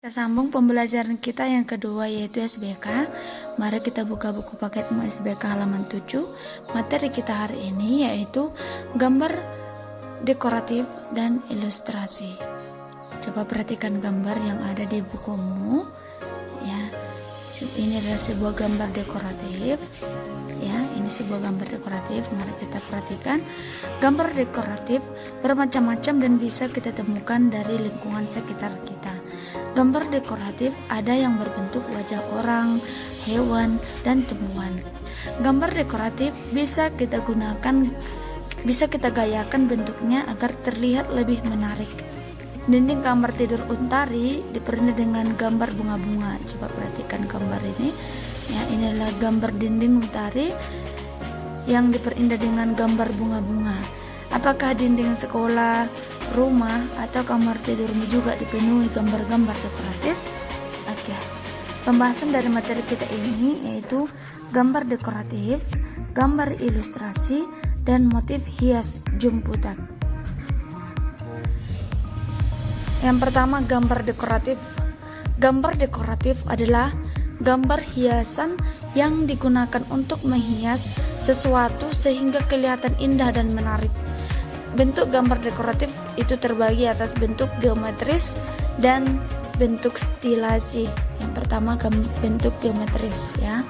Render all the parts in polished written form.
Kita sambung pembelajaran kita yang kedua, yaitu SBK. Mari kita buka buku paketmu SBK halaman 7. Materi kita hari ini yaitu gambar dekoratif dan ilustrasi. Coba perhatikan gambar yang ada di bukumu. Ya, ini adalah sebuah gambar dekoratif. Ya, ini sebuah gambar dekoratif. Mari kita perhatikan. Gambar dekoratif bermacam-macam dan bisa kita temukan dari lingkungan sekitar kita. Gambar dekoratif ada yang berbentuk wajah orang, hewan, dan tumbuhan. Gambar dekoratif bisa kita gayakan bentuknya agar terlihat lebih menarik. Dinding kamar tidur Untari diperindah dengan gambar bunga-bunga. Coba perhatikan gambar ini. Ya, ini adalah gambar dinding Untari yang diperindah dengan gambar bunga-bunga. Apakah dinding sekolah, rumah, atau kamar tidurmu juga dipenuhi gambar-gambar dekoratif? Oke. Pembahasan dari materi kita ini yaitu gambar dekoratif, gambar ilustrasi, dan motif hias jemputan. Yang pertama, gambar dekoratif. Gambar dekoratif adalah gambar hiasan yang digunakan untuk menghias sesuatu sehingga kelihatan indah dan menarik. Bentuk gambar dekoratif itu terbagi atas bentuk geometris dan bentuk stilasi. Yang pertama bentuk geometris, ya.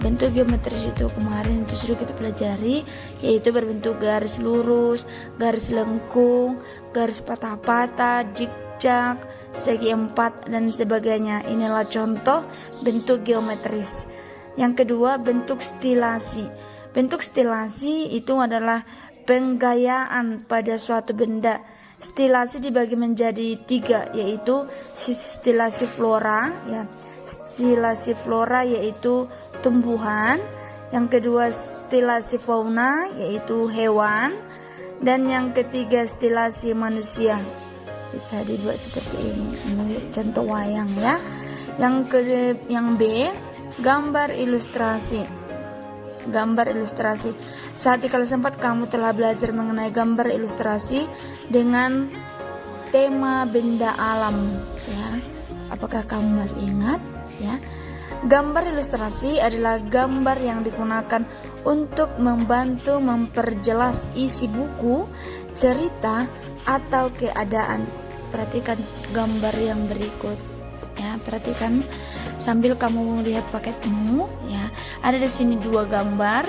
Bentuk geometris itu kemarin itu sudah kita pelajari, yaitu berbentuk garis lurus, garis lengkung, garis patah-patah, zigzag, segi empat, dan sebagainya. Inilah contoh bentuk geometris. Yang kedua, bentuk stilasi. Bentuk stilasi itu adalah penggayaan pada suatu benda. Stilasi dibagi menjadi 3, yaitu stilasi flora, ya. Stilasi flora yaitu tumbuhan. Yang kedua, stilasi fauna yaitu hewan. Dan yang ketiga, stilasi manusia. Bisa dibuat seperti ini. Ini contoh wayang, ya. Yang B, gambar ilustrasi. Gambar ilustrasi. Saat kalau sempat kamu telah belajar mengenai gambar ilustrasi dengan tema benda alam, ya. Apakah kamu masih ingat, ya? Gambar ilustrasi adalah gambar yang digunakan untuk membantu memperjelas isi buku, cerita, atau keadaan. Perhatikan gambar yang berikut, ya. Perhatikan sambil kamu melihat paketmu, ya. Ada di sini 2 gambar.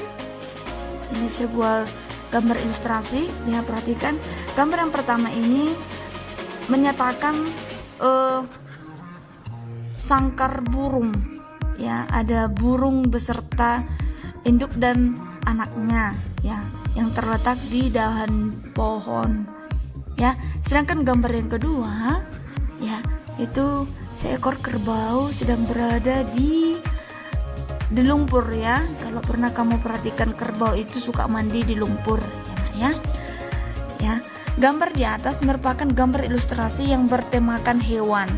Ini sebuah gambar ilustrasi, ya. Perhatikan gambar yang pertama ini menyatakan sangkar burung, ya. Ada burung beserta induk dan anaknya, ya, yang terletak di dahan pohon, ya. Sedangkan gambar yang kedua, ya, itu seekor kerbau sedang berada di lumpur, ya. Kalau pernah kamu perhatikan, kerbau itu suka mandi di lumpur, ya. Ya. Gambar di atas merupakan gambar ilustrasi yang bertemakan hewan.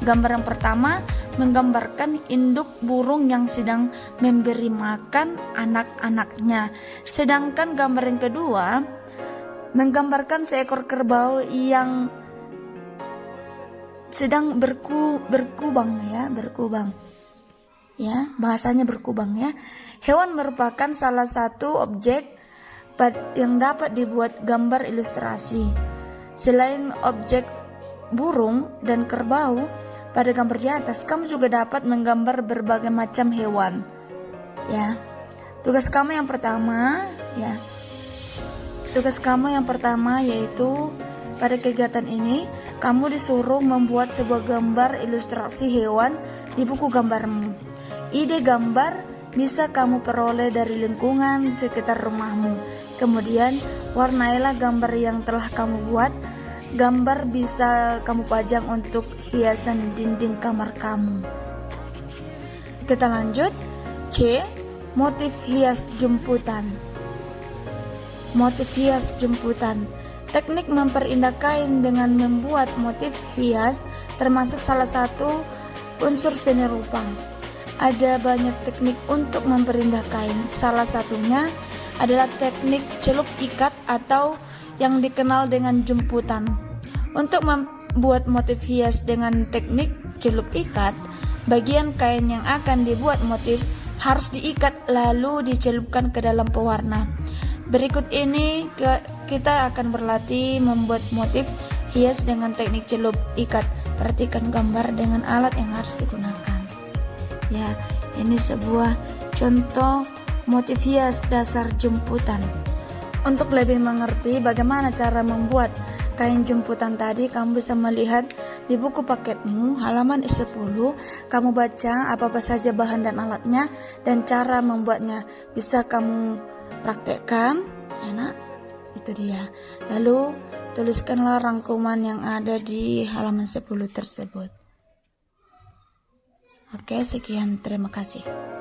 Gambar yang pertama menggambarkan induk burung yang sedang memberi makan anak-anaknya. Sedangkan gambar yang kedua menggambarkan seekor kerbau yang sedang berkubang, ya, berkubang. Ya, bahasanya berkubang, ya. Hewan merupakan salah satu objek yang dapat dibuat gambar ilustrasi. Selain objek burung dan kerbau, pada gambar di atas kamu juga dapat menggambar berbagai macam hewan, ya. Tugas kamu yang pertama, ya. Tugas kamu yang pertama yaitu pada kegiatan ini kamu disuruh membuat sebuah gambar ilustrasi hewan di buku gambarmu. Ide gambar bisa kamu peroleh dari lingkungan di sekitar rumahmu. Kemudian warnailah gambar yang telah kamu buat. Gambar bisa kamu pajang untuk hiasan dinding kamar kamu. Kita lanjut. C. Motif hias jemputan. Motif hias jemputan. Teknik memperindah kain dengan membuat motif hias termasuk salah satu unsur seni rupa. Ada banyak teknik untuk memperindah kain. Salah satunya adalah teknik celup ikat atau yang dikenal dengan jemputan. Untuk membuat motif hias dengan teknik celup ikat, bagian kain yang akan dibuat motif harus diikat lalu dicelupkan ke dalam pewarna. Berikut ini kita akan berlatih membuat motif hias dengan teknik celup ikat. Perhatikan gambar dengan alat yang harus digunakan. Ya, ini sebuah contoh motif hias dasar jemputan. Untuk lebih mengerti bagaimana cara membuat kain jemputan tadi, kamu bisa melihat di buku paketmu halaman 10. Kamu baca apa saja bahan dan alatnya dan cara membuatnya. Bisa kamu praktekkan, ya nak? Itu dia. Lalu tuliskanlah rangkuman yang ada di halaman 10 tersebut. Oke, sekian, terima kasih.